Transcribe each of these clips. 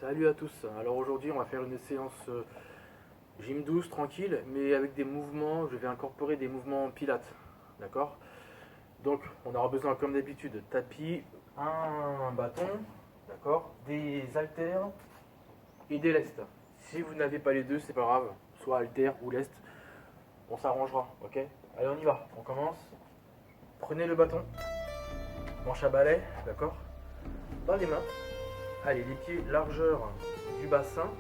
Salut à tous. Alors aujourd'hui, on va faire une séance gym douce, tranquille, mais avec des mouvements. Je vais incorporer des mouvements pilates. D'accord? Donc, on aura besoin, comme d'habitude, de tapis, un bâton, d'accord? Des haltères et des lestes. Si vous n'avez pas les deux, c'est pas grave. Soit haltères ou lestes, on s'arrangera. Ok? Allez, on y va. On commence. Prenez le bâton, manche à balai, d'accord? Dans les mains. Allez, les pieds largeur du bassin.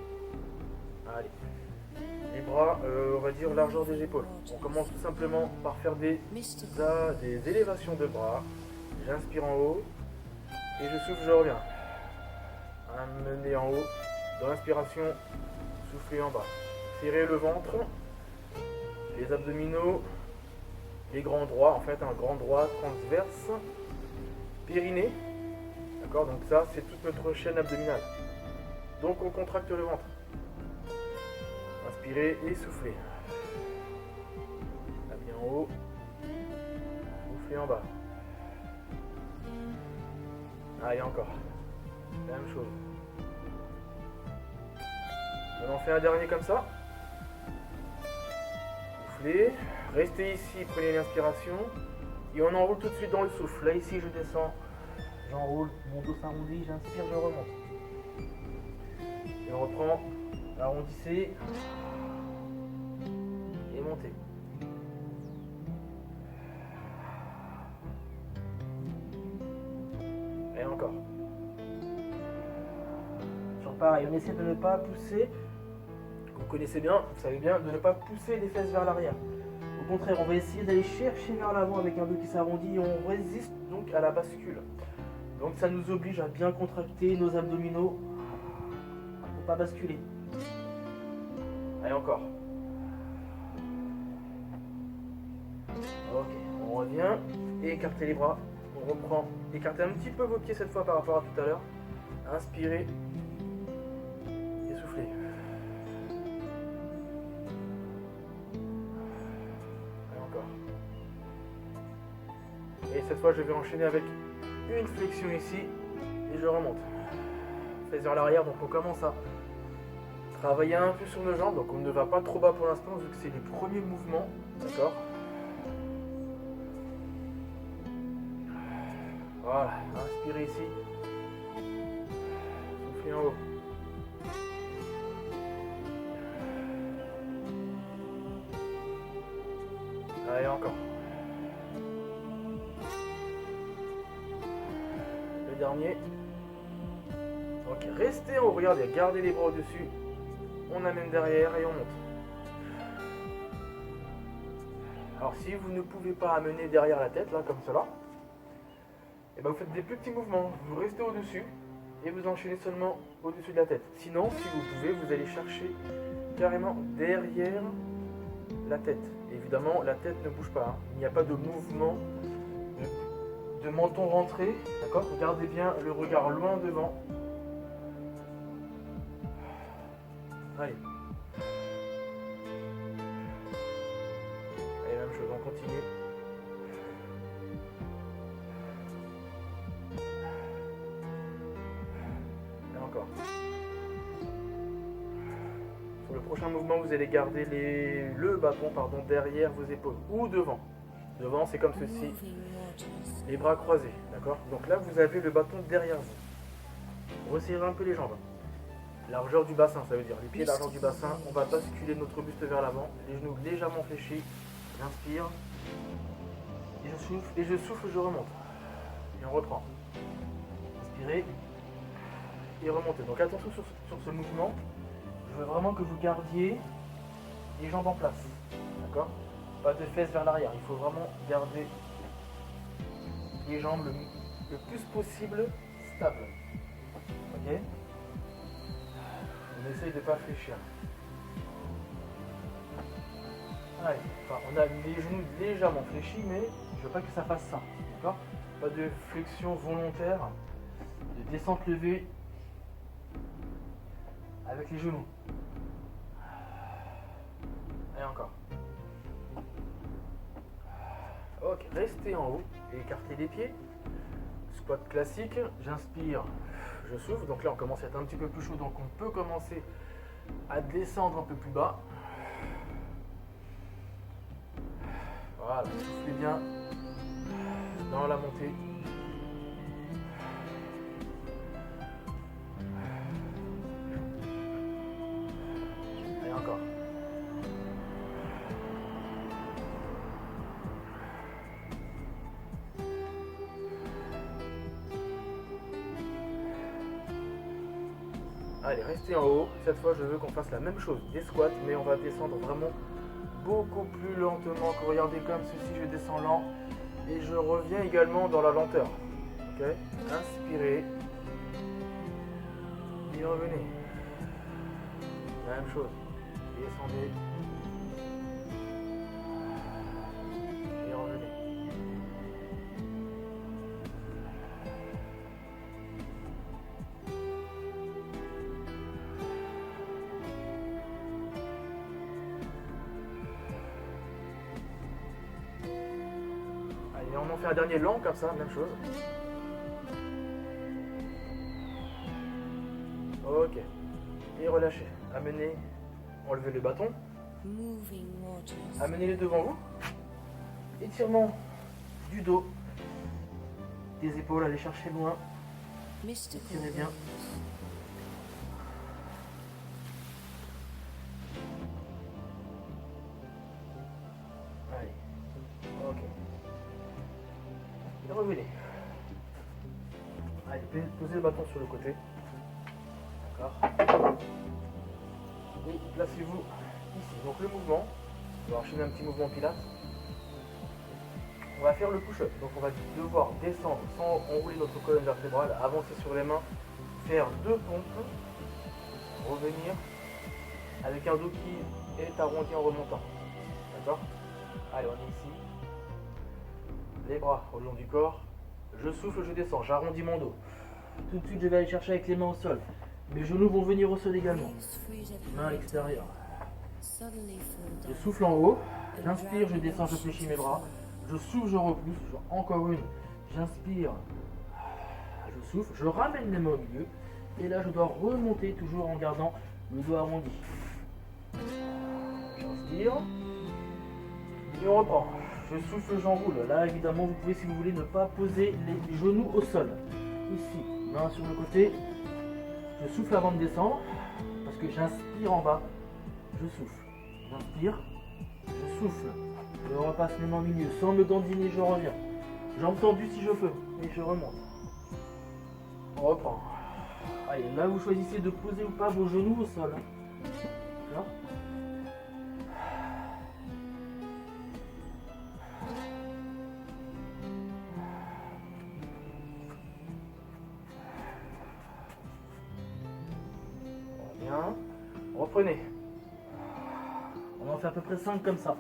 Allez. Les bras, on va dire largeur des épaules. On commence tout simplement par faire des élévations de bras. J'inspire en haut et je souffle, je reviens. Amener en haut. Dans l'inspiration, souffler en bas. Serrer le ventre, les abdominaux, les grands droits, en fait un grand droit transverse, périnée. D'accord, donc ça c'est toute notre chaîne abdominale. Donc on contracte le ventre. Inspirez et soufflez. Bien en haut. Soufflez en bas. Allez, encore. La même chose. On en fait un dernier comme ça. Soufflez. Restez ici, prenez l'inspiration. Et on enroule tout de suite dans le souffle. Là, ici, je descends. J'enroule. Mon dos s'arrondit. J'inspire, je remonte. Et on reprend. Arrondissez. Et montez. Et encore. Toujours pareil, on essaie de ne pas pousser. Vous connaissez bien, vous savez bien, de ne pas pousser les fesses vers l'arrière. Au contraire, on va essayer d'aller chercher vers l'avant avec un dos qui s'arrondit et on résiste donc à la bascule. Donc ça nous oblige à bien contracter nos abdominaux pour ne pas basculer. Allez, encore. Ok, on revient et écartez les bras. On reprend. Écartez un petit peu vos pieds cette fois par rapport à tout à l'heure. Inspirez et soufflez. Et encore. Et cette fois, je vais enchaîner avec une flexion ici et je remonte. Fesse vers l'arrière, donc on commence à travailler un peu sur nos jambes. Donc on ne va pas trop bas pour l'instant vu que c'est les premiers mouvements. D'accord? Voilà, inspirez ici. Soufflez en haut. Allez, encore. Le dernier. Ok, restez en haut, regardez, gardez les bras au-dessus. On amène derrière et on monte. Alors si vous ne pouvez pas amener derrière la tête, là, comme cela, et ben vous faites des plus petits mouvements. Vous restez au-dessus et vous enchaînez seulement au-dessus de la tête. Sinon, si vous pouvez, vous allez chercher carrément derrière la tête. Évidemment, la tête ne bouge pas. Hein. Il n'y a pas de mouvement de menton rentré. D'accord? Regardez bien le regard loin devant. Allez. Et même chose, on continue. Et encore. Sur le prochain mouvement, vous allez garder le bâton derrière vos épaules ou devant. Devant, c'est comme ceci. Les bras croisés, d'accord? Donc là, vous avez le bâton derrière vous. Resserrez un peu les jambes. Largeur du bassin, ça veut dire les pieds largeur du bassin. On va basculer notre buste vers l'avant, les genoux légèrement fléchis. J'inspire et je souffle, je remonte. Et on reprend. Inspirez et remontez. Donc attention sur ce mouvement. Je veux vraiment que vous gardiez les jambes en place. D'accord? Pas de fesses vers l'arrière. Il faut vraiment garder les jambes le plus possible stables. Ok? On essaye de ne pas fléchir. Allez, enfin, on a les genoux légèrement fléchis, mais je veux pas que ça fasse ça. D'accord? Pas de flexion volontaire, de descente levée avec les genoux. Et encore. Ok, restez en haut et écartez les pieds. Squat classique, j'inspire, je souffle. Donc là, on commence à être un petit peu plus chaud, donc on peut commencer à descendre un peu plus bas. Voilà, soufflez bien dans la montée. Et encore. Allez, restez en haut. Cette fois, je veux qu'on fasse la même chose, des squats, mais on va descendre vraiment beaucoup plus lentement. Regardez comme ceci, je descends lent et je reviens également dans la lenteur. Ok, inspirez et revenez. La même chose. Descendez et revenez. Allez, on en fait un dernier lent comme ça, même chose. Ok. Et relâchez. Amenez, enlevez le bâton. Amenez-les devant vous. Étirement du dos, des épaules, allez chercher loin. Étirez bien. Allez. Ok. Et revenez. Allez, posez le bâton sur le côté. D'accord. Et placez-vous ici. Donc le mouvement, on va enchaîner un petit mouvement pilates. On va faire le push-up. Donc on va devoir descendre sans enrouler notre colonne vertébrale, avancer sur les mains, faire 2 pompes, revenir avec un dos qui est arrondi en remontant. D'accord? Allez, on est ici. Les bras au long du corps. Je souffle, je descends, j'arrondis mon dos. Tout de suite, je vais aller chercher avec les mains au sol. Mes genoux vont venir au sol également. Mains à l'extérieur. Je souffle en haut. J'inspire, je descends, je fléchis mes bras. Je souffle, je repousse. Encore une. J'inspire. Je souffle, je ramène les mains au milieu. Et là, je dois remonter toujours en gardant le dos arrondi. J'inspire. Et on reprend. Je souffle, j'enroule. Là, évidemment, vous pouvez, si vous voulez, ne pas poser les genoux au sol. Ici, main sur le côté. Je souffle avant de descendre. Parce que j'inspire en bas. Je souffle. J'inspire. Je souffle. Je repasse mes mains au milieu. Sans me dandiner, je reviens. Jambes tendues si je peux. Et je remonte. On reprend. Allez, là, vous choisissez de poser ou pas vos genoux au sol. D'accord ? Bien. Reprenez. On en fait à peu près 5 comme ça.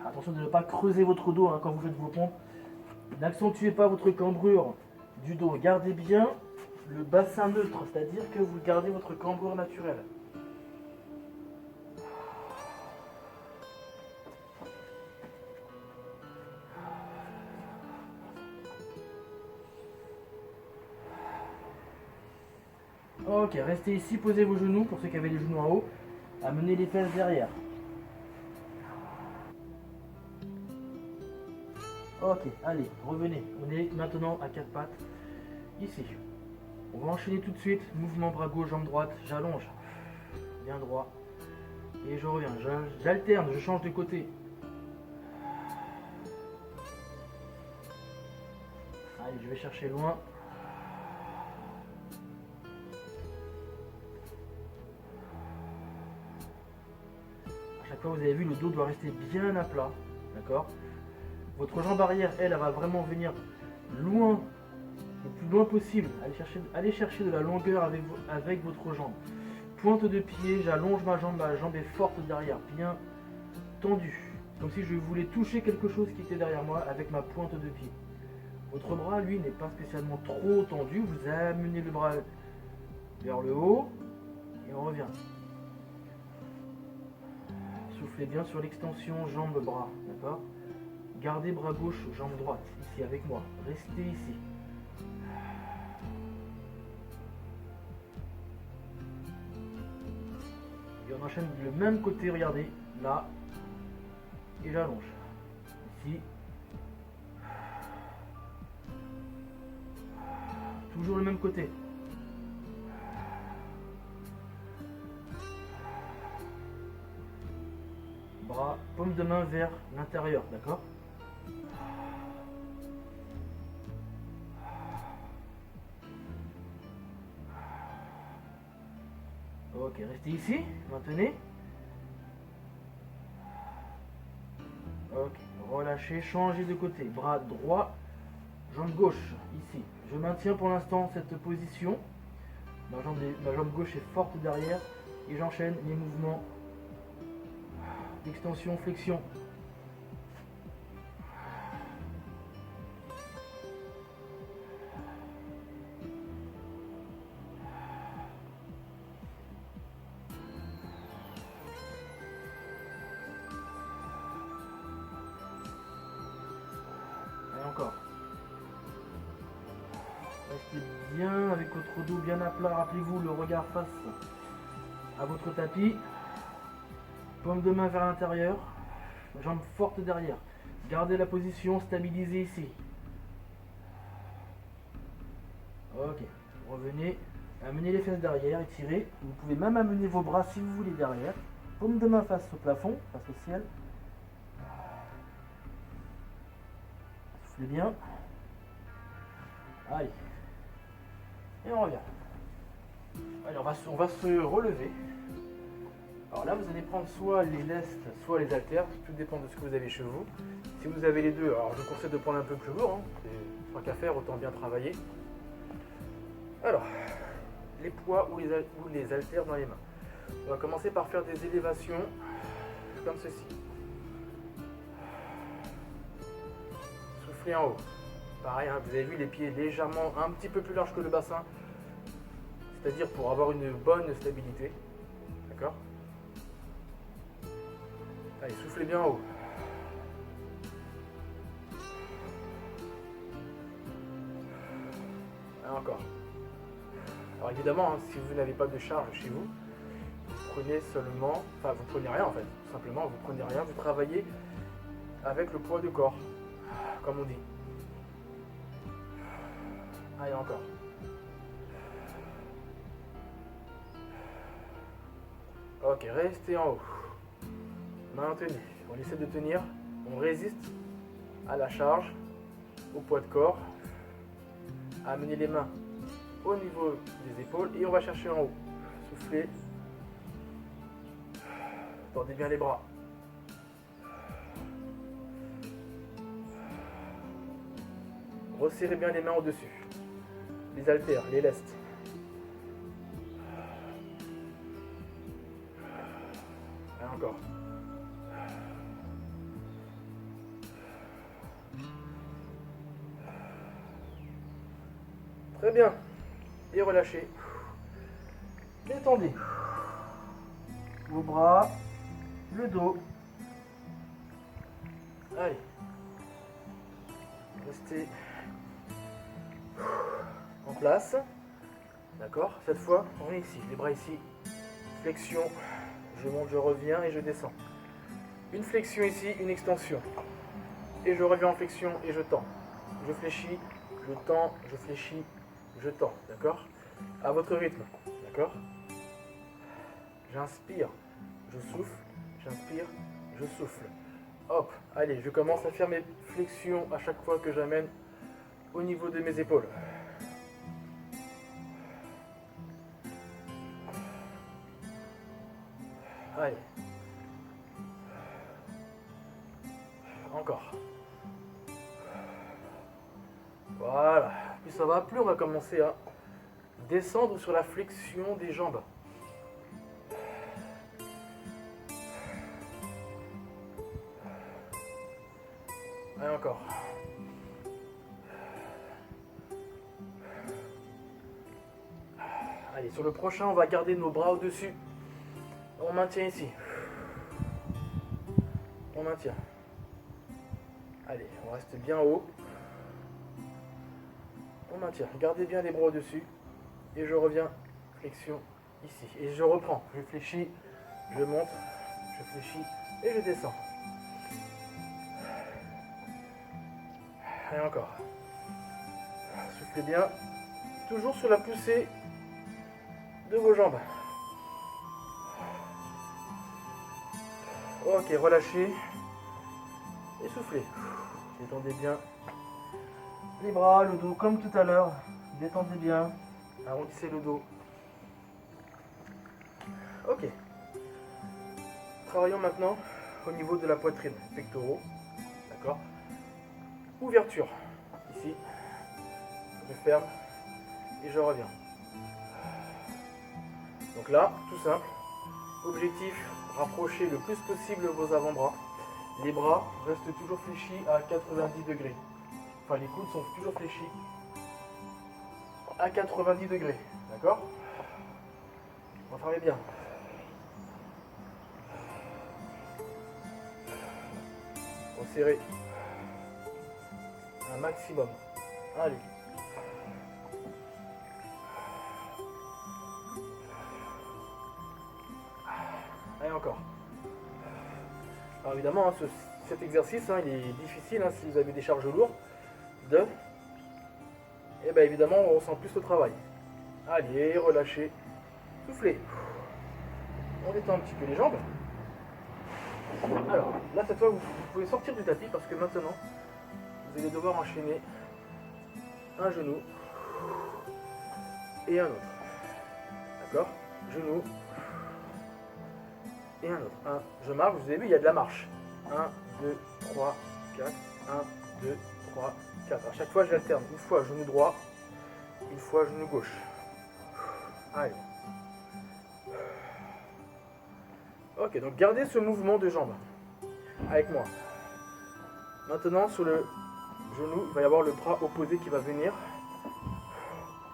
Attention de ne pas creuser votre dos quand vous faites vos pompes. N'accentuez pas votre cambrure du dos. Gardez bien le bassin neutre, c'est-à-dire que vous gardez votre cambrure naturelle. Ok, restez ici, posez vos genoux pour ceux qui avaient les genoux en haut. Amenez les fesses derrière. Ok, allez, revenez. On est maintenant à 4 pattes. Ici. On va enchaîner tout de suite. Mouvement bras gauche, jambe droite. J'allonge. Bien droit. Et je reviens. J'alterne, je change de côté. Allez, je vais chercher loin. À chaque fois, vous avez vu, le dos doit rester bien à plat. D'accord ? Votre jambe arrière, elle va vraiment venir loin, le plus loin possible. Allez chercher de la longueur avec votre jambe. Pointe de pied, j'allonge ma jambe est forte derrière, bien tendue. Comme si je voulais toucher quelque chose qui était derrière moi avec ma pointe de pied. Votre bras, lui, n'est pas spécialement trop tendu. Vous amenez le bras vers le haut et on revient. Soufflez bien sur l'extension jambe-bras, d'accord ? Gardez bras gauche, jambe droite, ici avec moi. Restez ici. Et on enchaîne le même côté, regardez, là. Et j'allonge. Ici. Toujours le même côté. Bras, paume de main vers l'intérieur, d'accord? Ok, restez ici, maintenez. Ok, relâchez, changez de côté. Bras droit, jambe gauche, ici. Je maintiens pour l'instant cette position. Ma jambe gauche est forte derrière. Et j'enchaîne les mouvements d'extension, flexion. Et encore. Restez bien avec votre dos bien à plat. Rappelez-vous le regard face à votre tapis. Paume de main vers l'intérieur. Jambe forte derrière. Gardez la position, stabilisez ici. Ok. Revenez. Amenez les fesses derrière, étirez. Vous pouvez même amener vos bras si vous voulez derrière. Paume de main face au plafond, face au ciel. Soufflez bien. Allez. Et on revient. Allez, on va se relever. Alors là, vous allez prendre soit les lestes, soit les haltères. Tout dépend de ce que vous avez chez vous. Si vous avez les deux, alors je vous conseille de prendre un peu plus lourd. Tant qu'à faire, autant bien travailler. Alors, les poids ou les haltères dans les mains. On va commencer par faire des élévations comme ceci. Soufflez en haut. Pareil, hein, vous avez vu les pieds légèrement un petit peu plus larges que le bassin. C'est-à-dire pour avoir une bonne stabilité. D'accord? Allez, soufflez bien en haut. Et encore. Alors évidemment, hein, si vous n'avez pas de charge chez vous, vous prenez seulement, enfin vous prenez rien en fait, tout simplement, vous prenez rien, vous travaillez avec le poids de corps, comme on dit. Allez, encore. Ok, restez en haut. Maintenez. On essaie de tenir. On résiste à la charge, au poids de corps. Amenez les mains au niveau des épaules et on va chercher en haut. Soufflez. Tendez bien les bras. Resserrez bien les mains au-dessus. Les haltères, les lestes. Et encore. Très bien. Et relâchez. Détendez vos bras, le dos. Allez. Restez en place. D'accord? Cette fois, on est ici. Les bras ici. Flexion. Je monte, je reviens et je descends. Une flexion ici, une extension. Et je reviens en flexion et je tends. Je fléchis, je tends, je fléchis, je tends. D'accord? À votre rythme. D'accord? J'inspire, je souffle, j'inspire, je souffle. Hop, allez, je commence à faire mes flexions à chaque fois que j'amène au niveau de mes épaules. Allez. Encore. Voilà. Plus ça va, plus on va commencer à descendre sur la flexion des jambes. Allez, encore. Allez, sur le prochain, on va garder nos bras au-dessus. On maintient ici. On maintient. Allez, on reste bien haut. On maintient. Gardez bien les bras au-dessus. Et je reviens. Flexion ici. Et je reprends. Je fléchis. Je monte. Je fléchis. Et je descends. Et encore. Soufflez bien. Toujours sur la poussée de vos jambes. Ok, relâchez. Et soufflez. Détendez bien les bras, le dos comme tout à l'heure. Détendez bien. Arrondissez le dos. Ok. Travaillons maintenant au niveau de la poitrine. Pectoraux. D'accord. Ouverture. Ici. Je ferme. Et je reviens. Donc là, tout simple. Objectif, rapprochez le plus possible vos avant-bras. Les bras restent toujours fléchis à 90 degrés. Enfin, les coudes sont toujours fléchis à 90 degrés. D'accord? On travaille bien. Resserrez un maximum. Allez. Allez, encore. Alors évidemment, hein, cet exercice, hein, il est difficile hein, si vous avez des charges lourdes. Et bien évidemment, on ressent plus le travail. Allez, relâchez. Soufflez. On détend un petit peu les jambes. Alors, là, cette fois, vous pouvez sortir du tapis parce que maintenant, vous allez devoir enchaîner un genou et un autre. D'accord? Genou et un autre. Je marche, vous avez vu, il y a de la marche. 1, 2, 3, 4. 1, 2, 3, 4. À chaque fois, j'alterne. Une fois genou droit, une fois genou gauche. Allez. Ok, donc gardez ce mouvement de jambes avec moi. Maintenant, sur le genou, il va y avoir le bras opposé qui va venir.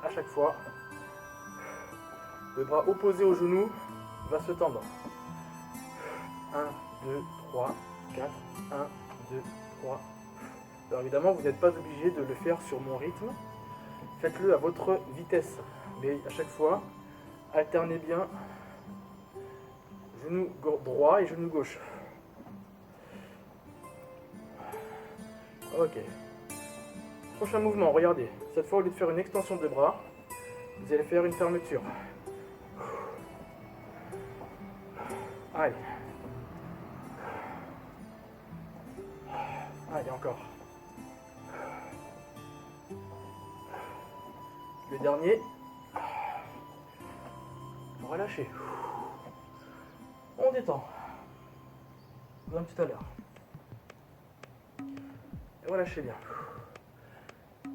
À chaque fois, le bras opposé au genou va se tendre. 1, 2, 3, 4. 1, 2, 3. Alors évidemment, vous n'êtes pas obligé de le faire sur mon rythme. Faites-le à votre vitesse. Mais à chaque fois, alternez bien genou droit et genou gauche. Ok. Prochain mouvement, regardez. Cette fois, au lieu de faire une extension de bras, vous allez faire une fermeture. Allez. Allez, encore. Le dernier. Relâchez. On détend. Comme tout à l'heure. Et relâchez bien.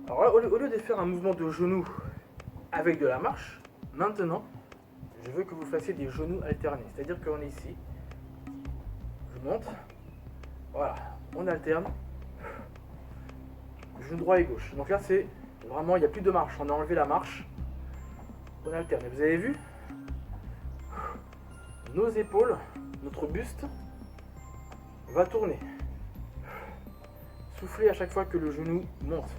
Alors là, au lieu de faire un mouvement de genou avec de la marche, maintenant, je veux que vous fassiez des genoux alternés. C'est-à-dire qu'on est ici. Je monte. Voilà. On alterne. Genou droit et gauche. Donc là, c'est vraiment, il n'y a plus de marche. On a enlevé la marche. On alterne. Et vous avez vu? Nos épaules, notre buste va tourner. Soufflez à chaque fois que le genou monte.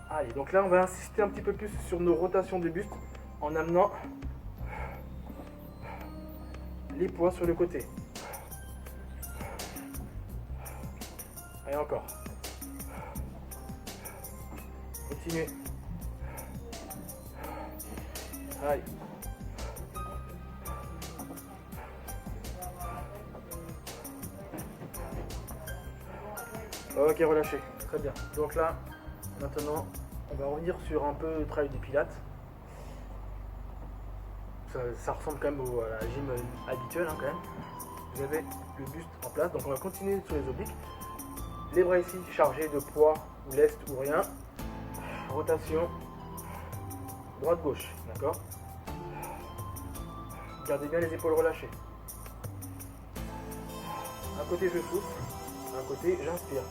Allez, donc là on va insister un petit peu plus sur nos rotations de buste en amenant les poids sur le côté. Allez, encore. Continuez. Allez. Ok, relâchez. Très bien. Donc là, maintenant, on va revenir sur un peu le travail des pilates. Ça ressemble quand même à la gym habituelle, hein, quand même. Vous avez le buste en place. Donc on va continuer sur les obliques. Les bras ici chargés de poids, ou lest ou rien. Rotation. Droite-gauche, d'accord? Gardez bien les épaules relâchées. Un côté je souffle, un côté j'inspire.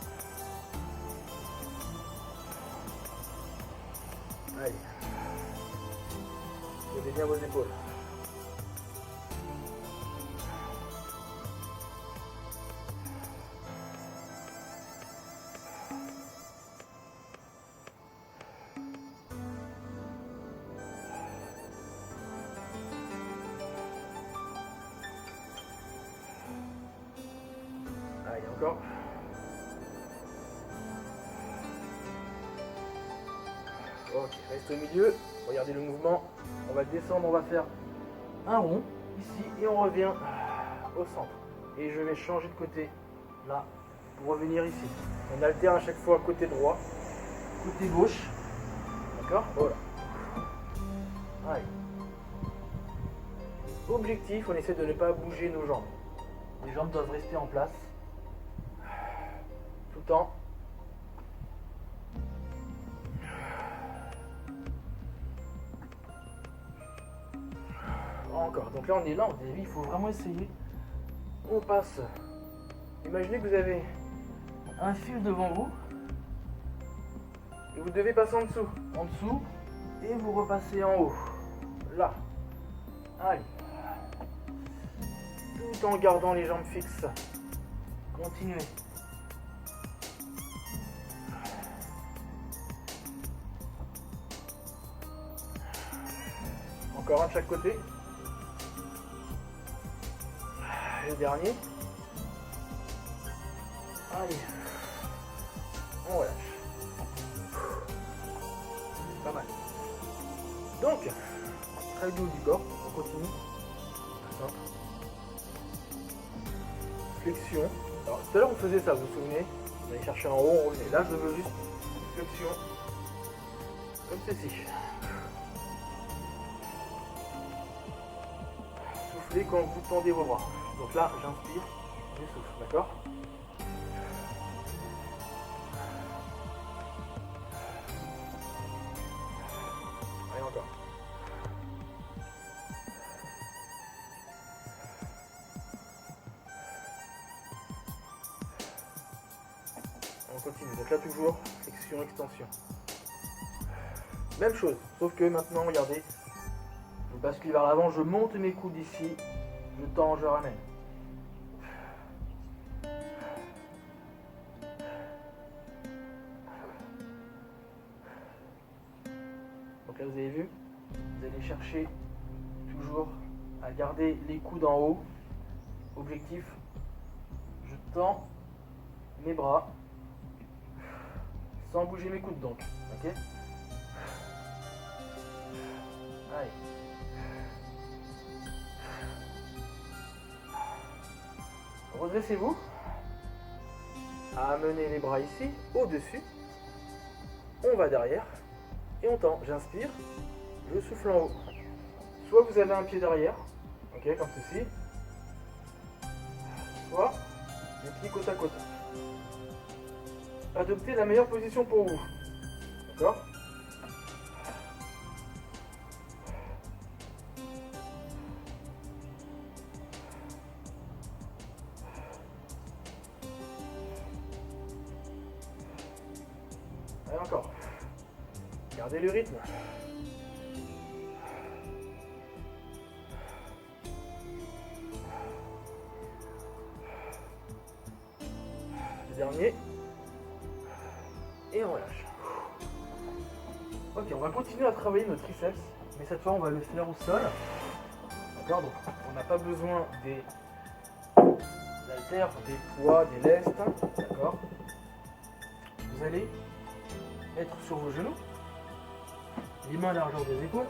Allez. Levez bien vos épaules. Encore. Ok, reste au milieu. Regardez le mouvement. On va descendre, on va faire un rond ici et on revient au centre. Et je vais changer de côté là pour revenir ici. On alterne à chaque fois côté droit, côté gauche. D'accord? Voilà. Allez. Objectif, on essaie de ne pas bouger nos jambes. Les jambes doivent rester en place tout le temps. Encore. Donc là on est là, on dit, il faut vraiment essayer. On passe. Imaginez que vous avez un fil devant vous et vous devez passer en dessous. En dessous et vous repassez en haut. Là. Allez. Tout en gardant les jambes fixes. Continuez. Encore un de chaque côté. Le dernier. Allez. On relâche. Pas mal. Donc, très doux du corps. On continue. Simple. Flexion. Alors, tout à l'heure on faisait ça, vous vous souvenez? On allait chercher en haut, on revenait. Là, je veux juste une flexion. Comme ceci. Soufflez quand vous tendez vos bras. Donc là, j'inspire, je souffle, d'accord? Allez, encore. On continue. Donc là, toujours, flexion, extension. Même chose, sauf que maintenant, regardez, je bascule vers l'avant, je monte mes coudes ici, je tends, je ramène. Donc là, vous avez vu, vous allez chercher toujours à garder les coudes en haut. Objectif, je tends mes bras sans bouger mes coudes donc. Ok? Allez. Redressez-vous. Amenez les bras ici, au-dessus. On va derrière et on tend. J'inspire, je souffle en haut. Soit vous avez un pied derrière, ok, comme ceci. Soit les pieds côte à côte. Adoptez la meilleure position pour vous. D'accord? Allez, encore. Gardez le rythme. Le dernier. Et on relâche. Ok, on va continuer à travailler nos triceps, mais cette fois on va le faire au sol. D'accord? Donc on n'a pas besoin des haltères, des poids, des lestes. D'accord? Vous allez être sur vos genoux, les mains à la largeur des épaules.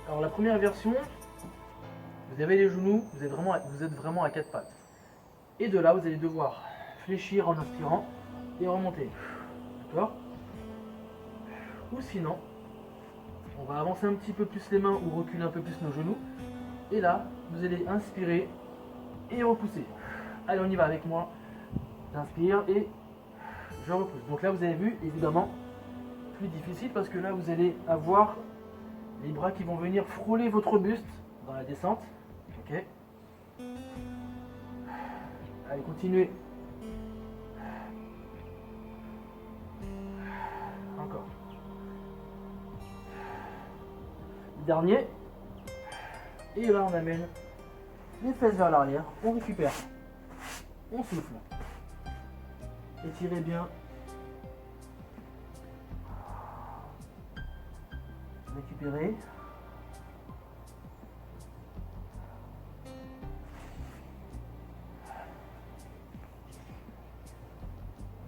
Alors la première version, vous avez les genoux, vous êtes vraiment à quatre pattes. Et de là, vous allez devoir fléchir en inspirant et remonter. D'accord? Ou sinon, on va avancer un petit peu plus les mains ou reculer un peu plus nos genoux. Et là, vous allez inspirer et repousser. Allez, on y va avec moi. J'inspire et je repousse. Donc là, vous avez vu, évidemment, plus difficile parce que là, vous allez avoir les bras qui vont venir frôler votre buste dans la descente. Ok. Allez, continuez. Encore. Dernier. Et là, on amène les fesses vers l'arrière. On récupère. On souffle. Étirez bien. Récupérez.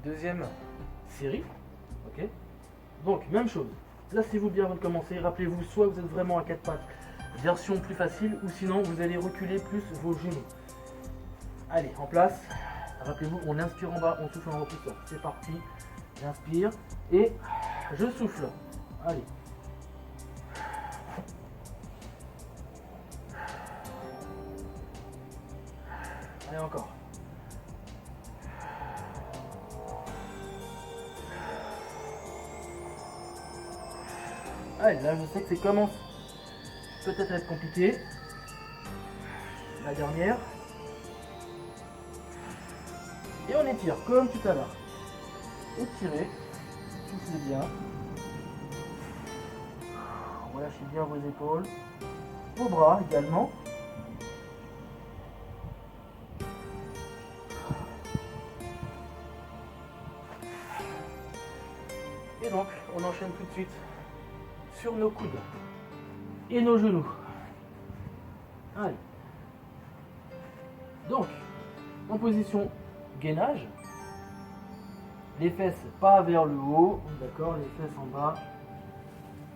deuxième série. Ok. Donc, même chose. Placez-vous bien avant de commencer. Rappelez-vous, soit vous êtes vraiment à quatre pattes, version plus facile, ou sinon vous allez reculer plus vos genoux. Allez, en place. Rappelez-vous, on inspire en bas, on souffle en repoussant. C'est parti. J'inspire et je souffle. Allez. Allez, encore. Allez, là je sais que ça commence peut-être à être compliqué. La dernière. Et on étire comme tout à l'heure. Étirez, soufflez bien. Relâchez bien vos épaules, vos bras également. Et donc, on enchaîne tout de suite sur nos coudes et nos genoux. Allez. Donc, en position gainage, les fesses pas vers le haut, d'accord, les fesses en bas.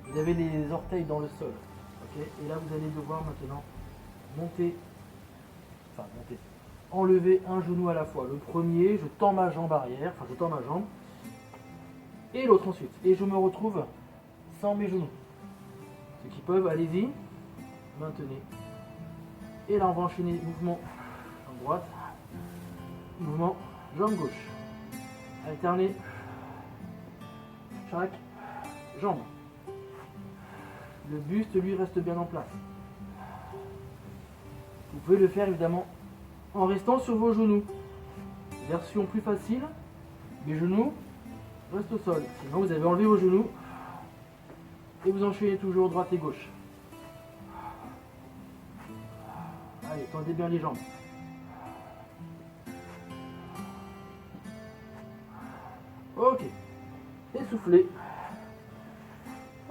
Vous avez les orteils dans le sol, ok. Et là, vous allez devoir maintenant monter, enlever un genou à la fois. Le premier, je tends ma jambe arrière, je tends ma jambe, et l'autre ensuite. Et je me retrouve sans mes genoux. Ceux qui peuvent, allez-y, maintenez. Et là, on va enchaîner mouvement jambe droite, mouvement jambe gauche. Alternez chaque jambe. Le buste, lui, reste bien en place. Vous pouvez le faire évidemment en restant sur vos genoux. Version plus facile, les genoux restent au sol. Sinon, vous avez enlevé vos genoux et vous enchaînez toujours droite et gauche. Allez, tendez bien les jambes. Ok. Essoufflez.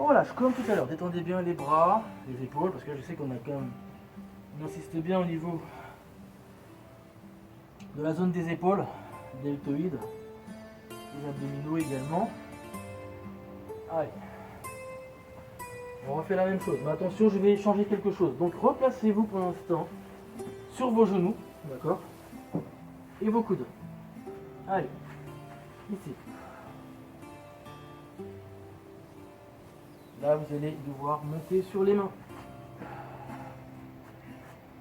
On relâche comme tout à l'heure. Détendez bien les bras, les épaules, parce que je sais qu'on a quand même... On insiste bien au niveau de la zone des épaules, deltoïdes, les abdominaux également. Allez. On refait la même chose. Mais attention, je vais changer quelque chose. Donc replacez-vous pour l'instant sur vos genoux, d'accord, et vos coudes. Allez. Ici. Là, vous allez devoir monter sur les mains.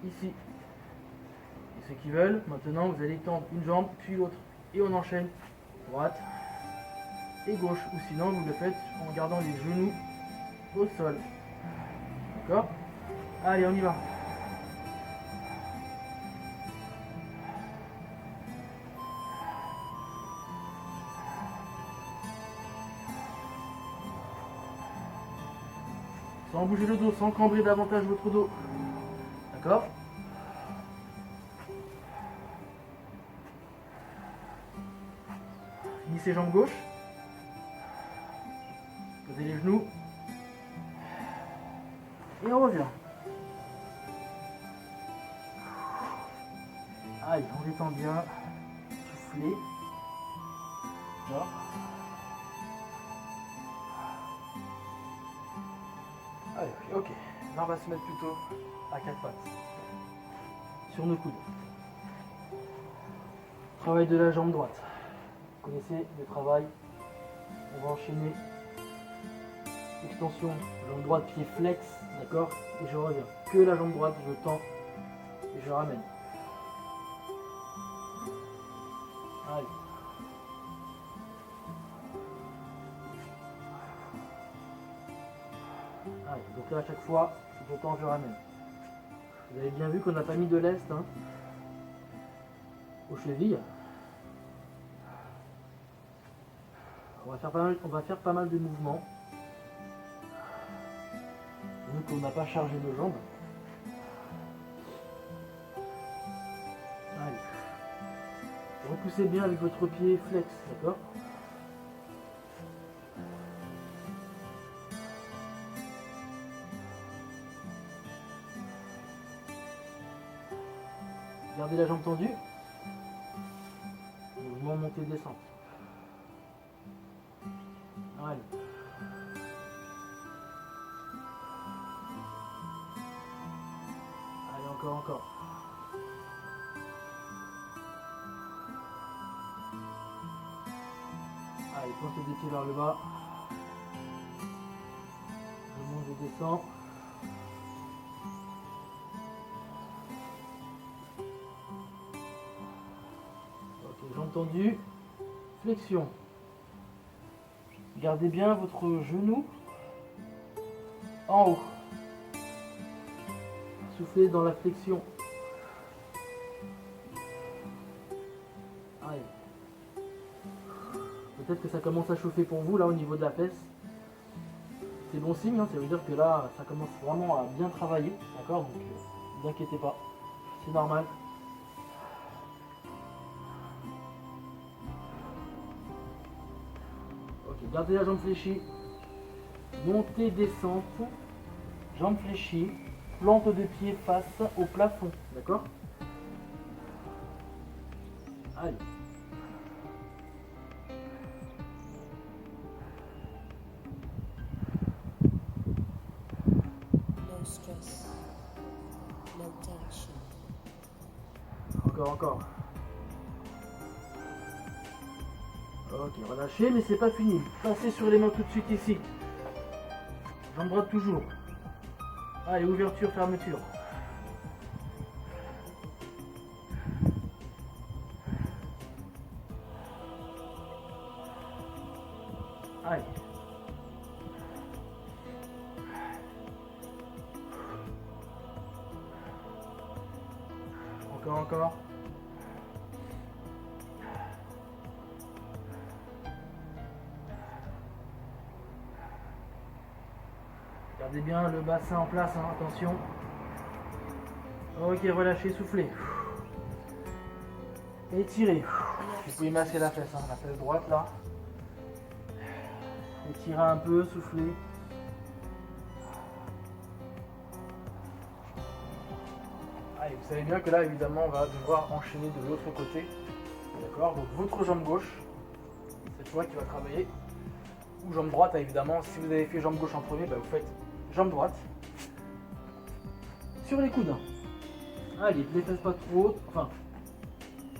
Ici. Et ceux qui veulent, maintenant, vous allez tendre une jambe, puis l'autre. Et on enchaîne droite et gauche. Ou sinon, vous le faites en gardant les genoux au sol. D'accord? Allez, on y va. Sans bouger le dos, sans cambrer davantage votre dos. D'accord? Finissez jambe gauche. Posez les genoux. Et on revient. Allez, on détend bien. Soufflez. D'accord? Allez, ok. Là, on va se mettre plutôt à quatre pattes. Sur nos coudes. Travail de la jambe droite. Vous connaissez le travail. On va enchaîner. Extension, jambe droite, pied flex, d'accord? Et je reviens. Que la jambe droite, je tends et je ramène. Allez. Allez, donc là à chaque fois, je tends, je ramène. Vous avez bien vu qu'on n'a pas mis de lest hein, aux chevilles. On va faire pas mal de mouvements. Vu qu'on n'a pas chargé nos jambes. Allez. Repoussez bien avec votre pied flex, d'accord? Gardez la jambe tendue. Mouvement montée-descente. Allez. Allez, encore. Allez, portez des pieds vers le bas. Je monte, je descends. Ok, jambes tendues. Flexion. Gardez bien votre genou en haut. Soufflez dans la flexion. Allez. Peut-être que ça commence à chauffer pour vous là au niveau de la fesse. C'est bon signe, hein, ça veut dire que là ça commence vraiment à bien travailler. D'accord, donc ne vous inquiétez pas. C'est normal. Ok, gardez la jambe fléchie. Montée, descente. Jambe fléchie. Plante de pied face au plafond. D'accord? Allez. No stress, no tension. Encore. Ok, relâchez, mais c'est pas fini. Passez sur les mains tout de suite ici. Jambe droite toujours. Allez, ouverture, fermeture. Allez. Encore. Gardez bien le bassin en place, hein, attention. Ok, relâchez, soufflez. Étirez. Vous pouvez masser la fesse droite là. Étirez un peu, soufflez. Allez, vous savez bien que là, évidemment, on va devoir enchaîner de l'autre côté. D'accord? Donc votre jambe gauche, cette fois qui va travailler. Ou jambe droite, évidemment. Si vous avez fait jambe gauche en premier, vous faites jambe droite. Sur les coudes. Allez, les fesses pas trop hautes. Enfin,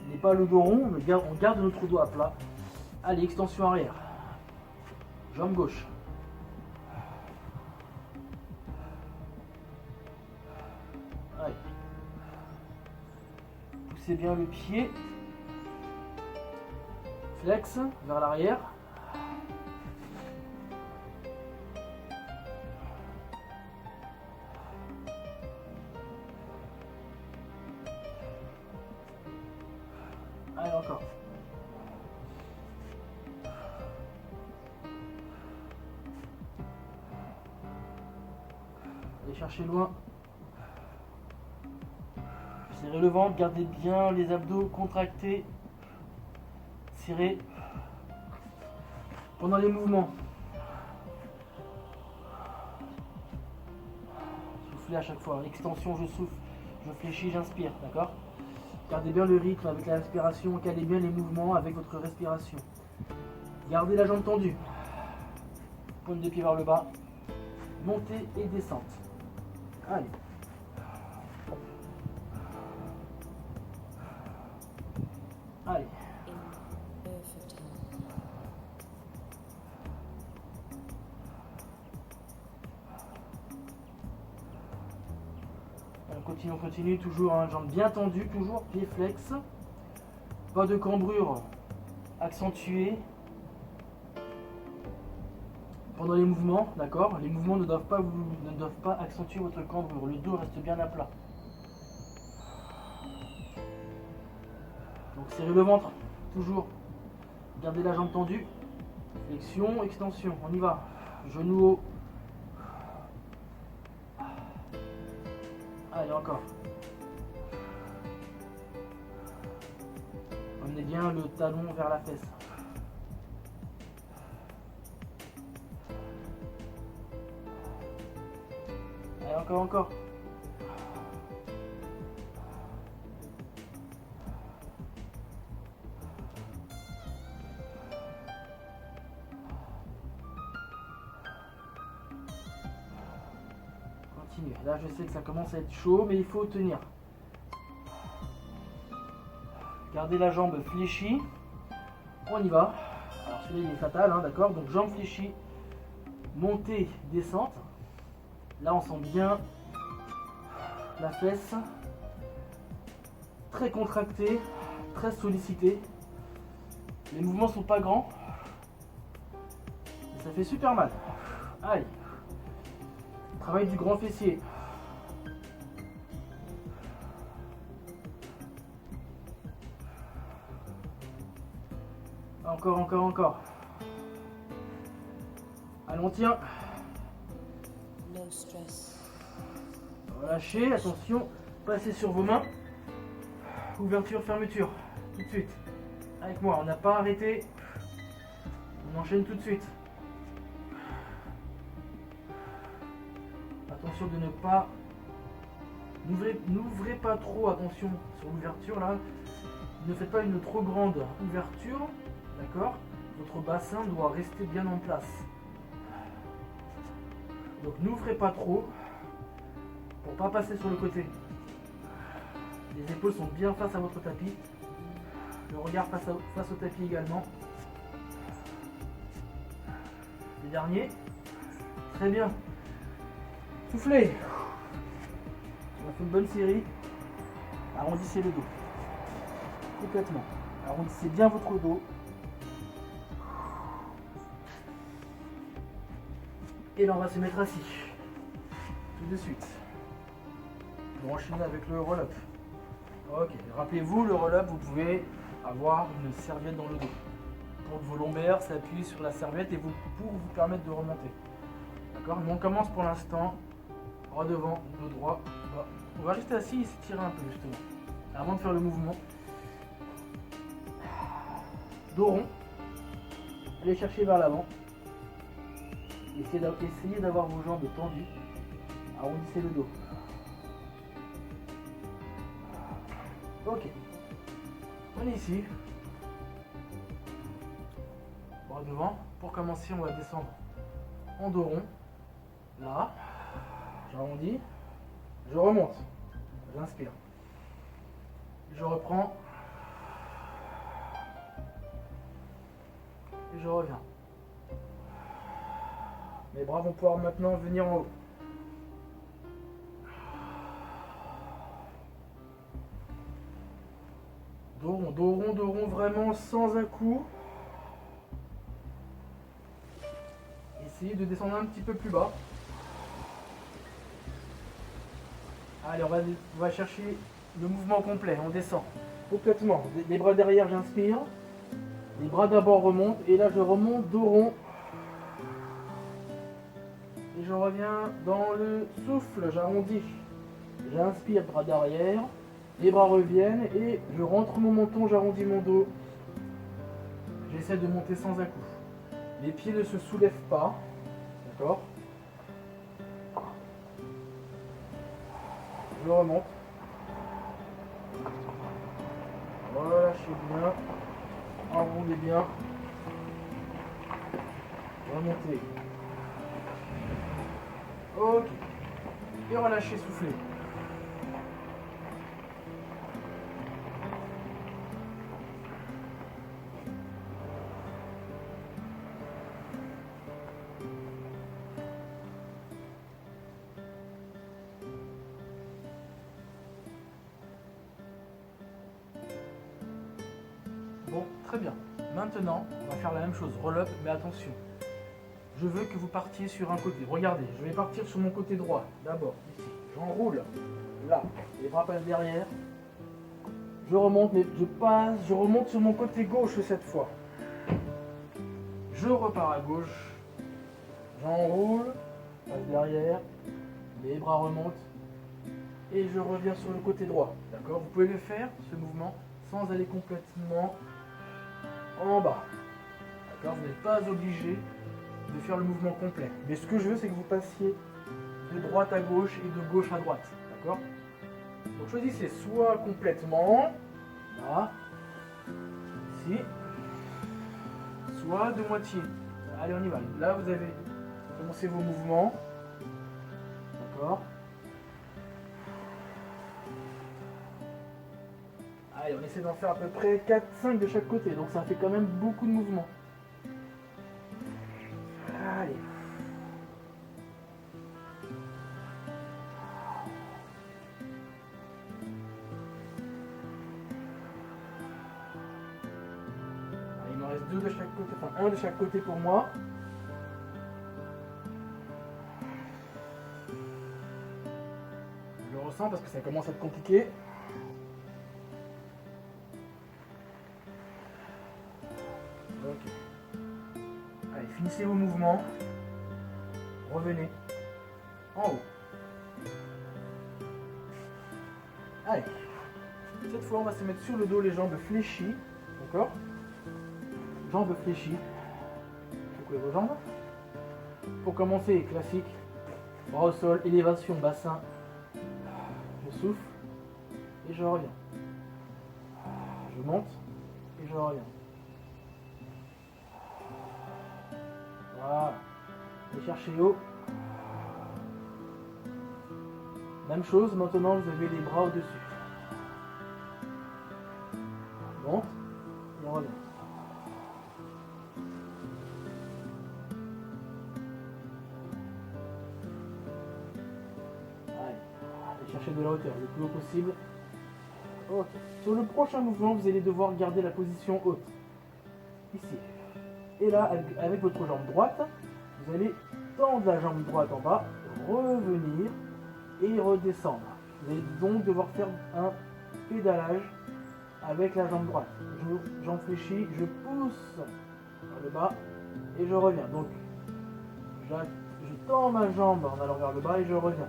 n'est pas le dos rond, on garde notre dos à plat. Allez, extension arrière. Jambe gauche. Allez. Poussez bien le pied. Flex vers l'arrière. Allez, encore. Allez chercher loin. Serrez le ventre, gardez bien les abdos contractés. Serrez pendant les mouvements. Soufflez à chaque fois. Extension, je souffle. Je fléchis, j'inspire. D'accord? Gardez bien le rythme avec la respiration. Calez bien les mouvements avec votre respiration. Gardez la jambe tendue. Pointe de pied vers le bas. Montée et descente. Allez. Allez. In perfect health. On continue, toujours, hein, jambes bien tendues, toujours, pied flex. Pas de cambrure accentuée pendant les mouvements, d'accord? Les mouvements ne doivent pas accentuer votre cambrure, le dos reste bien à plat. Donc serrez le ventre, toujours. Gardez la jambe tendue. Flexion, extension, on y va. Genou haut. Allez, encore. Emmenez bien le talon vers la fesse. Allez, encore. continuer. Là, je sais que ça commence à être chaud, mais il faut tenir. Gardez la jambe fléchie. On y va. Alors celui-là, il est fatal, hein, d'accord? Donc jambe fléchie, montée, descente. Là, on sent bien la fesse très contractée, très sollicitée. Les mouvements sont pas grands, mais ça fait super mal. Aïe. Travail du grand fessier. Encore, encore, encore. Allez, on tient. No stress. Relâchez, attention, passez sur vos mains. Ouverture, fermeture, tout de suite. Avec moi, on n'a pas arrêté. On enchaîne tout de suite. Attention de ne pas... N'ouvrez pas trop, attention sur l'ouverture là. Ne faites pas une trop grande ouverture, d'accord? Votre bassin doit rester bien en place. Donc n'ouvrez pas trop pour pas passer sur le côté. Les épaules sont bien face à votre tapis. Le regard face au tapis également. Les derniers. Très bien. Soufflez. On a fait une bonne série. Arrondissez le dos. Complètement. Arrondissez bien votre dos. Et là on va se mettre assis. Tout de suite. Vous enchaînez avec le roll-up. Ok, rappelez-vous, le roll-up, vous pouvez avoir une serviette dans le dos. Pour que vos lombaires s'appuient sur la serviette et pour vous permettre de remonter. D'accord? Mais on commence pour l'instant. Bras devant, dos droit, bas. On va rester assis et s'étirer un peu justement. Avant de faire le mouvement. Dos rond. Allez chercher vers l'avant. Essayez d'avoir vos jambes tendues. Arrondissez le dos. Ok. On est ici. Bras devant. Pour commencer, on va descendre en dos rond. Là. J'arrondis. Je remonte. J'inspire. Je reprends. Et je reviens. Mes bras vont pouvoir maintenant venir en haut. Dos rond, vraiment sans à-coup. Essayez de descendre un petit peu plus bas. Allez, on va chercher le mouvement complet. On descend complètement. Les bras derrière, j'inspire. Les bras d'abord remontent. Et là, je remonte dos rond. Et je reviens dans le souffle. J'arrondis. J'inspire, bras d'arrière. Les bras reviennent et je rentre mon menton, j'arrondis mon dos. J'essaie de monter sans à-coup. Les pieds ne se soulèvent pas. D'accord? Je remonte. Relâchez bien. Enroulez bien. Remontez. Ok. Et relâchez, soufflez. Bon, très bien. Maintenant, on va faire la même chose. Roll-up, mais attention. Je veux que vous partiez sur un côté. Regardez, je vais partir sur mon côté droit. D'abord, ici. J'enroule. Là. Les bras passent derrière. Je remonte, mais je remonte sur mon côté gauche cette fois. Je repars à gauche. J'enroule. Passe derrière. Les bras remontent. Et je reviens sur le côté droit. D'accord? Vous pouvez le faire, ce mouvement, sans aller complètement en bas. D'accord? Vous n'êtes pas obligé de faire le mouvement complet. Mais ce que je veux, c'est que vous passiez de droite à gauche et de gauche à droite. D'accord? Donc choisissez soit complètement, là, ici, soit de moitié. Allez, on y va. Là, vous avez commencé vos mouvements. D'accord? Allez, on essaie d'en faire à peu près 4-5 de chaque côté, donc ça fait quand même beaucoup de mouvements. Allez. Il me reste 2 de chaque côté, enfin 1 de chaque côté pour moi. Je le ressens parce que ça commence à être compliqué. Ok. Allez, finissez vos mouvements. Revenez en haut. Allez. Cette fois, on va se mettre sur le dos, les jambes fléchies. D'accord? Jambes fléchies. Secouez vos jambes. Pour commencer, classique. Bras au sol, élévation, bassin. Je souffle et je reviens. Je monte et je reviens. Voilà. Et cherchez haut. Même chose, maintenant vous avez les bras au-dessus. Monte et revient. Allez, cherchez de la hauteur le plus haut possible. Ok. Sur le prochain mouvement, vous allez devoir garder la position haute. Ici. Et là, avec votre jambe droite, vous allez tendre la jambe droite en bas, revenir et redescendre. Vous allez donc devoir faire un pédalage avec la jambe droite. Jambe fléchie, je pousse vers le bas et je reviens. Donc, je tends ma jambe en allant vers le bas et je reviens.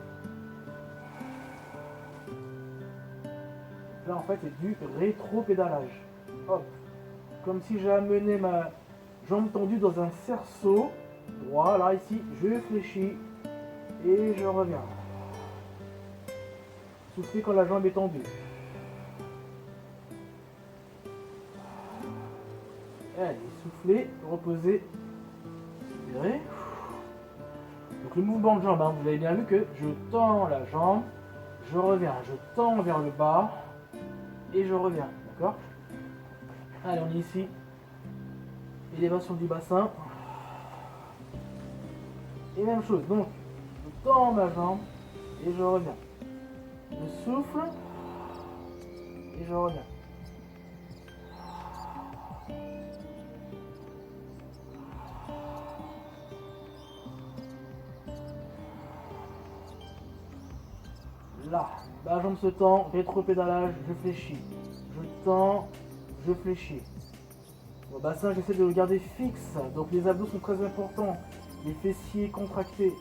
Là, en fait, c'est du rétro-pédalage. Hop. Comme si j'amenais ma jambe tendue dans un cerceau. Droit, là, ici, je fléchis et je reviens. Soufflez quand la jambe est tendue. Allez, soufflez, reposez, expirez. Donc le mouvement de jambe, hein, vous avez bien vu que je tends la jambe, je reviens, je tends vers le bas et je reviens, d'accord? Allez, on est ici. Élévation du bassin. Et même chose, donc je tends ma jambe et je reviens. Je souffle et je reviens. Là, la jambe se tend, rétro-pédalage, je fléchis. Je tends, je fléchis. Mon bassin, j'essaie de le garder fixe, donc les abdos sont très importants. Les fessiers contractés.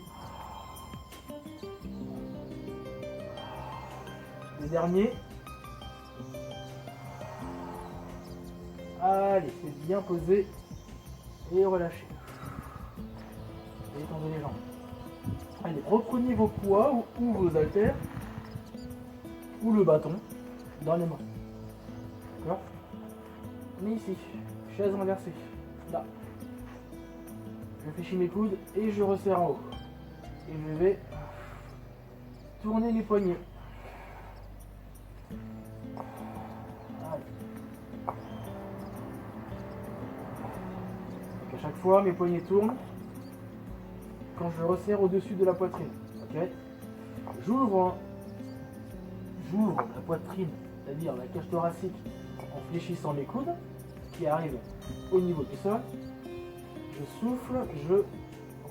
Les derniers. Allez, c'est bien posé. Et relâchez. Et étendez les jambes. Allez, reprenez vos poids ou vos haltères. Ou le bâton dans les mains. D'accord? On est ici. Chaise renversée. Là. Je fléchis mes coudes et je resserre en haut. Et je vais tourner les poignets. Allez. Donc à chaque fois, mes poignets tournent quand je resserre au-dessus de la poitrine. Ok? J'ouvre la poitrine, c'est-à-dire la cage thoracique, en fléchissant mes coudes, qui arrivent au niveau du sol. Je souffle, je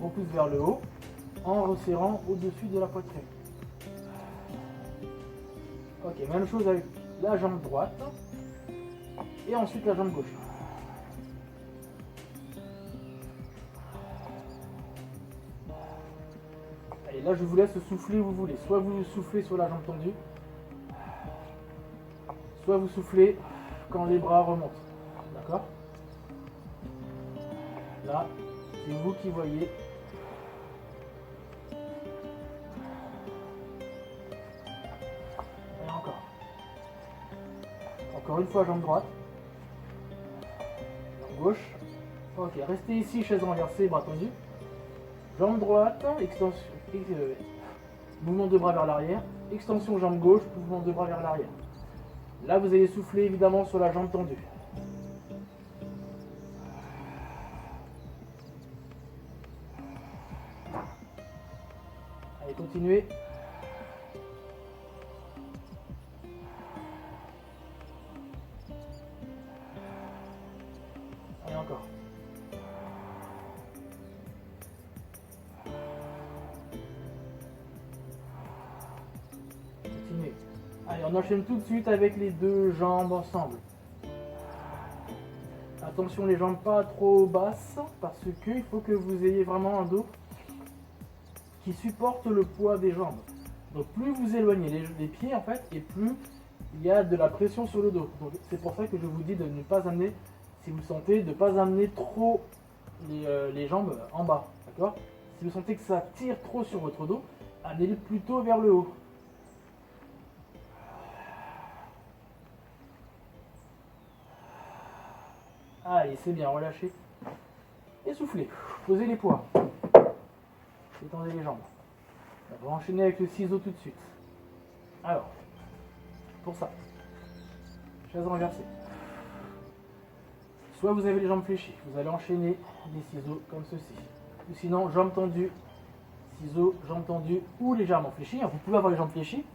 repousse vers le haut, en resserrant au-dessus de la poitrine. Ok, même chose avec la jambe droite, et ensuite la jambe gauche. Allez, là je vous laisse souffler où vous voulez. Soit vous soufflez sur la jambe tendue, soit vous soufflez quand les bras remontent. D'accord? Là, c'est vous qui voyez. Et encore. Encore une fois, jambe droite. Jambe gauche. Ok, restez ici, chaise renversée, bras tendus. Jambe droite, extension, mouvement de bras vers l'arrière. Extension jambe gauche, mouvement de bras vers l'arrière. Là, vous allez souffler évidemment sur la jambe tendue. Allez, continuez. Allez, encore. Continuez. Allez, on enchaîne tout de suite avec les deux jambes ensemble. Attention, les jambes pas trop basses, parce que il faut que vous ayez vraiment un dos qui supporte le poids des jambes. Donc plus vous éloignez les pieds en fait, et plus il y a de la pression sur le dos. Donc c'est pour ça que je vous dis de ne pas amener, si vous sentez, de ne pas amener trop les jambes en bas, d'accord? Si vous sentez que ça tire trop sur votre dos, amenez-le plutôt vers le haut. Allez, c'est bien, relâchez. Et soufflez. Posez les poids. Étendez les jambes. On va enchaîner avec le ciseau tout de suite. Alors, pour ça, chaise renversée. Soit vous avez les jambes fléchies, vous allez enchaîner les ciseaux comme ceci. Ou sinon, jambes tendues, ciseaux, jambes tendues ou légèrement fléchies. Vous pouvez avoir les jambes fléchies,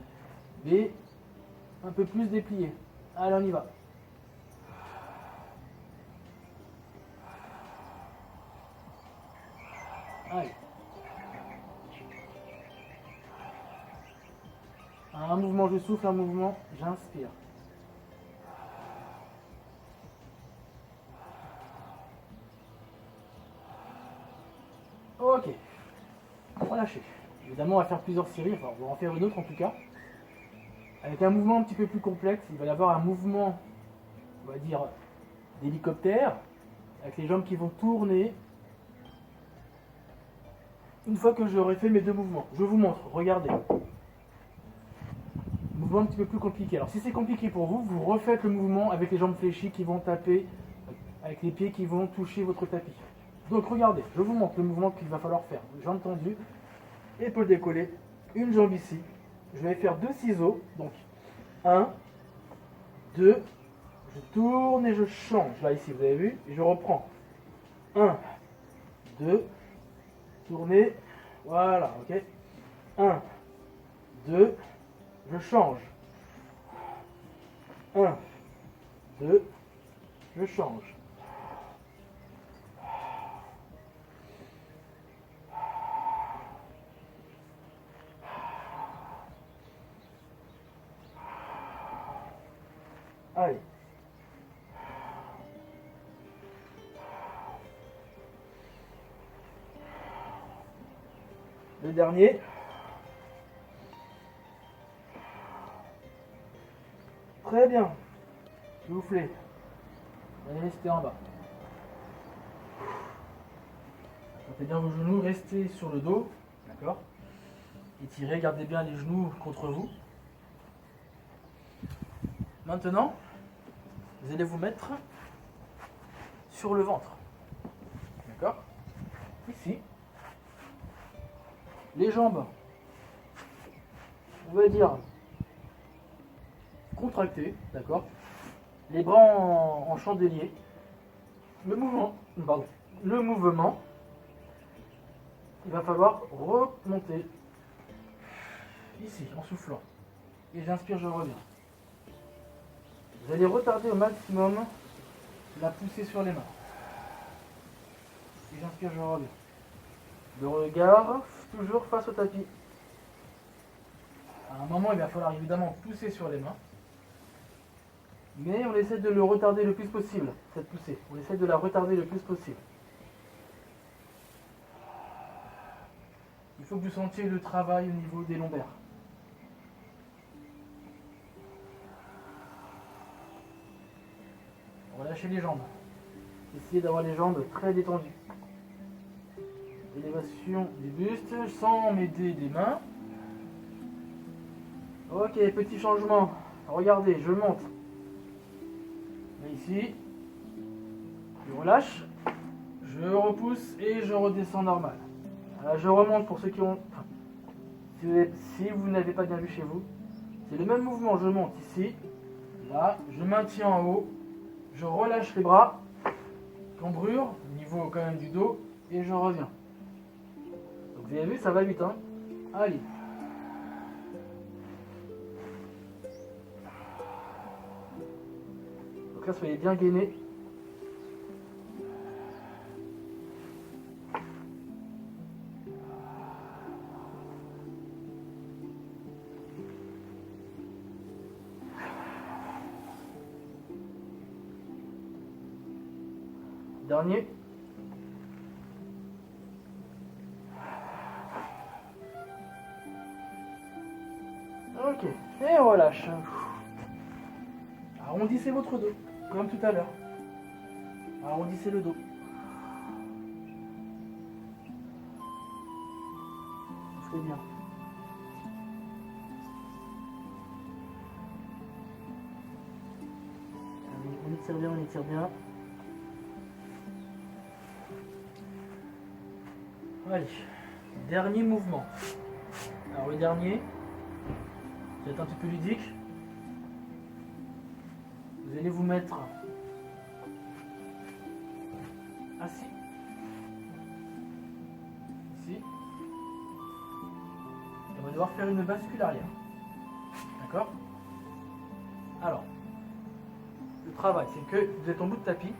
mais un peu plus dépliées. Allez, on y va. Allez. Un mouvement je souffle, un mouvement j'inspire. Ok. Relâchez. Évidemment, on va faire plusieurs séries, enfin on va en faire une autre en tout cas. Avec un mouvement un petit peu plus complexe, il va y avoir un mouvement, on va dire, d'hélicoptère, avec les jambes qui vont tourner. Une fois que j'aurai fait mes deux mouvements, je vous montre, regardez. Mouvement un petit peu plus compliqué. Alors si c'est compliqué pour vous, vous refaites le mouvement avec les jambes fléchies qui vont taper, avec les pieds qui vont toucher votre tapis. Donc regardez, je vous montre le mouvement qu'il va falloir faire. Jambes tendues, épaules décollées, une jambe ici. Je vais faire deux ciseaux, donc 1, 2, je tourne et je change. Là ici, vous avez vu, et je reprends. 1, 2, tournez, voilà, ok. 1, 2, je change. 1, 2, je change. Allez. Le dernier. Très bien. Soufflez. Allez, restez en bas. Montez bien vos genoux, restez sur le dos. D'accord? Étirez, gardez bien les genoux contre vous. Maintenant, vous allez vous mettre sur le ventre. D'accord? Ici. Les jambes, on va dire, contractées, d'accord? Les bras en chandelier. Le mouvement, il va falloir remonter ici en soufflant. Et j'inspire, je reviens. Vous allez retarder au maximum la poussée sur les mains. Et j'inspire, je reviens. Le regard toujours face au tapis. À un moment, il va falloir évidemment pousser sur les mains. Mais on essaie de le retarder le plus possible, cette poussée. On essaie de la retarder le plus possible. Il faut que vous sentiez le travail au niveau des lombaires. Relâchez les jambes. Essayez d'avoir les jambes très détendues. Élévation du buste sans m'aider des mains. Ok, petit changement. Regardez, je monte. Ici, je relâche, je repousse et je redescends normal. Là, je remonte pour ceux qui ont... Si vous n'avez pas bien vu chez vous, c'est le même mouvement. Je monte ici, Là, je maintiens en haut, je relâche les bras, cambrure, au niveau quand même du dos, et je reviens. Donc vous avez vu, ça va vite, hein. Allez. Donc là, soyez bien gainés. Dernier. Ok, et relâche. Arrondissez votre dos, comme tout à l'heure. Arrondissez le dos. C'est bien. Allez, on étire bien, on étire bien. Allez, dernier mouvement. Alors le dernier, ça va être un petit peu ludique. Vous allez vous mettre assis. Ici. Et on va devoir faire une bascule arrière. D'accord? Alors, le travail, c'est que vous êtes en bout de tapis.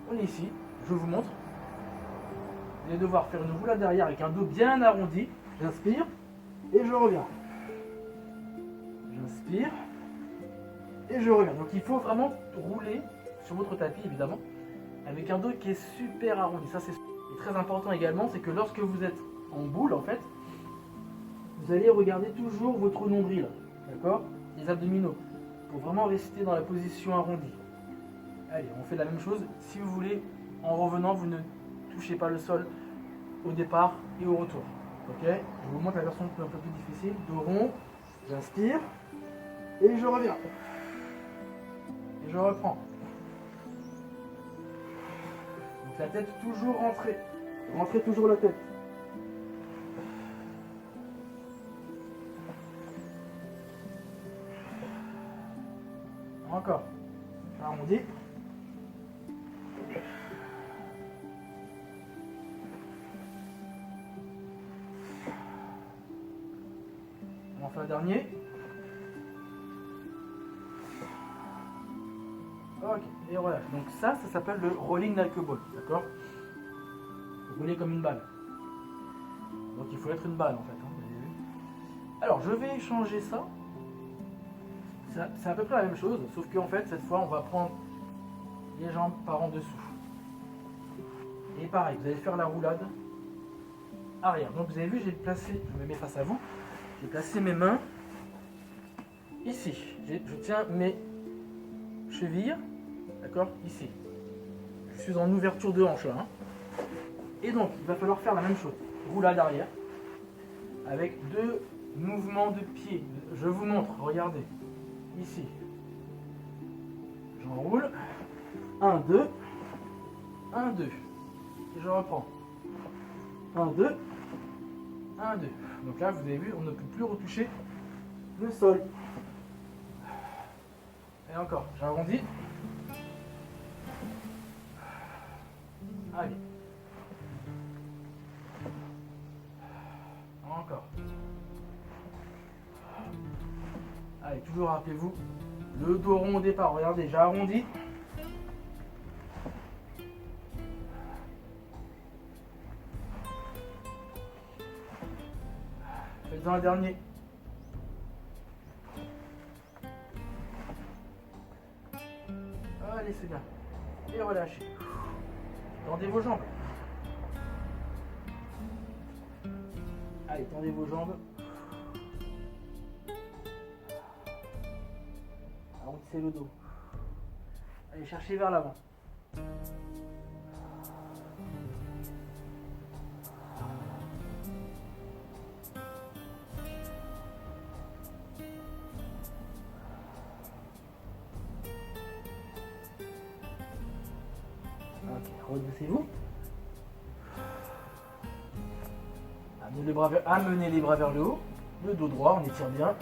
On est ici, je vous montre. Vous allez devoir faire une roulade derrière avec un dos bien arrondi. J'inspire et je reviens. J'inspire et je reviens. Donc il faut vraiment rouler sur votre tapis évidemment avec un dos qui est super arrondi. Ça c'est très important également, c'est que lorsque vous êtes en boule en fait, vous allez regarder toujours votre nombril, d'accord, les abdominaux, pour vraiment rester dans la position arrondie. Allez, on fait la même chose. Si vous voulez, en revenant, vous ne touchez pas le sol au départ et au retour. Ok, je vous montre la version un peu plus difficile. Dos rond, j'inspire et je reviens. Et je reprends. Donc la tête toujours rentrée. Rentrez toujours la tête. Encore. Arrondi. On en fait un dernier. Ok, et voilà. Donc ça s'appelle le rolling like a ball, d'accord? Rouler comme une balle. Donc il faut être une balle en fait. Hein, vous avez vu. Alors je vais changer ça. C'est à peu près la même chose, sauf qu'en fait cette fois on va prendre les jambes par en dessous. Et pareil, vous allez faire la roulade arrière. Donc vous avez vu, j'ai placé, je me mets face à vous, j'ai placé mes mains ici. Je tiens mes chevilles, d'accord, ici. Je suis en ouverture de hanche là. Hein. Et donc il va falloir faire la même chose. Roulade arrière avec deux mouvements de pied. Je vous montre, regardez. Ici. J'enroule. 1, 2. 1, 2. Et je reprends. 1, 2. 1, 2. Donc là, vous avez vu, on ne peut plus retoucher le sol. Et encore, j'arrondis. Allez. Encore. Allez, toujours rappelez-vous, le dos rond au départ. Regardez, j'ai arrondi. Faites-en un dernier. Allez, c'est bien. Et relâchez. Tendez vos jambes. Allez, tendez vos jambes. Arrondissez le dos. Allez, cherchez vers l'avant. Ok, redressez-vous. Amenez les bras vers le haut. Le dos droit, on étire bien.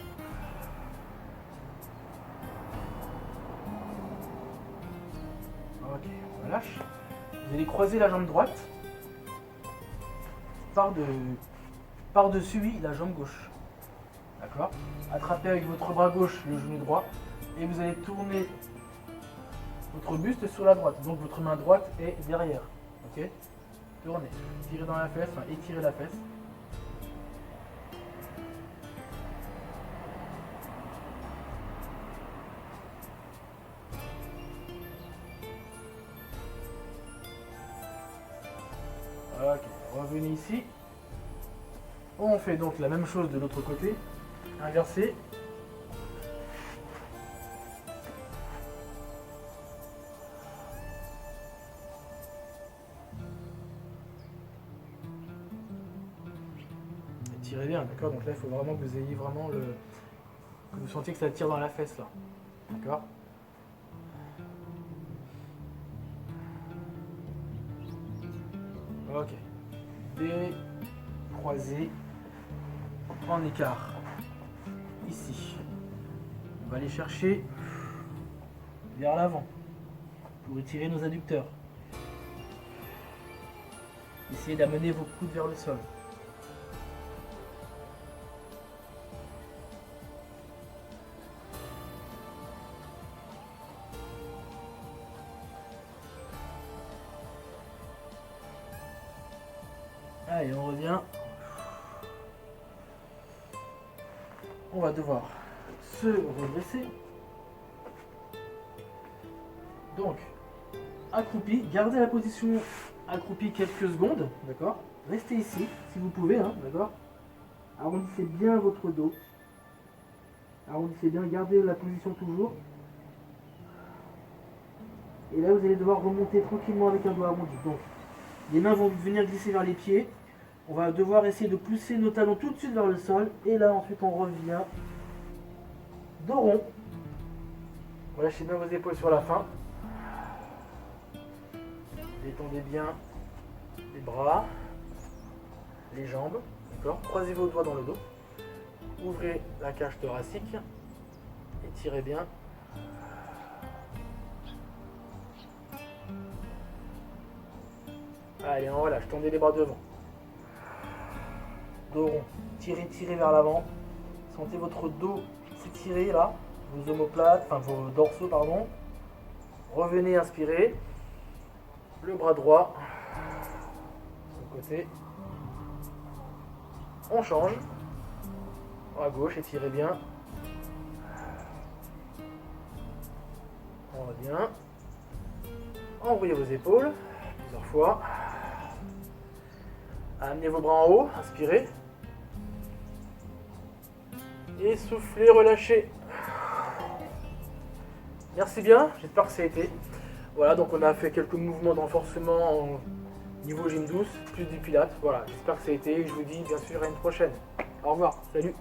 Ok, on relâche. Vous allez croiser la jambe droite par-dessus la jambe gauche. D'accord? Attrapez avec votre bras gauche le genou droit et vous allez tourner votre buste sur la droite. Donc votre main droite est derrière. Ok? Tournez. Tirez dans la fesse, enfin étirez la fesse. Ok, revenez ici. On fait donc la même chose de l'autre côté. Inversé. Tirez bien, d'accord? Donc là, il faut vraiment que vous ayez vraiment le... que vous sentiez que ça tire dans la fesse, là. D'accord? Ok. Décroisé en écart. Ici. On va aller chercher vers l'avant pour étirer nos adducteurs. Essayez d'amener vos coudes vers le sol. Allez, on revient. On va devoir se redresser. Donc, accroupi, gardez la position accroupi quelques secondes, d'accord? Restez ici, si vous pouvez, hein, d'accord? Arrondissez bien votre dos. Arrondissez bien, gardez la position toujours. Et là, vous allez devoir remonter tranquillement avec un doigt arrondi. Donc, les mains vont venir glisser vers les pieds. On va devoir essayer de pousser nos talons tout de suite vers le sol. Et là, ensuite, on revient. Dos rond. Relâchez bien vos épaules sur la fin. Détendez bien les bras, les jambes. D'accord? Croisez vos doigts dans le dos. Ouvrez la cage thoracique. Étirez bien. Allez, on relâche. Tendez les bras devant. Dos rond. Tirez, tirez vers l'avant. Sentez votre dos s'étirer là. Vos omoplates, enfin vos dorsaux, pardon. Revenez, inspirez. Le bras droit. De côté. On change. À gauche, étirez bien. On revient. Enroulez vos épaules. Plusieurs fois. Amenez vos bras en haut, inspirez. Et soufflez, relâchez. Merci bien, j'espère que ça a été. Voilà, donc on a fait quelques mouvements de renforcement au niveau gym douce, plus du pilates. Voilà, j'espère que ça a été. Je vous dis bien sûr à une prochaine. Au revoir, salut.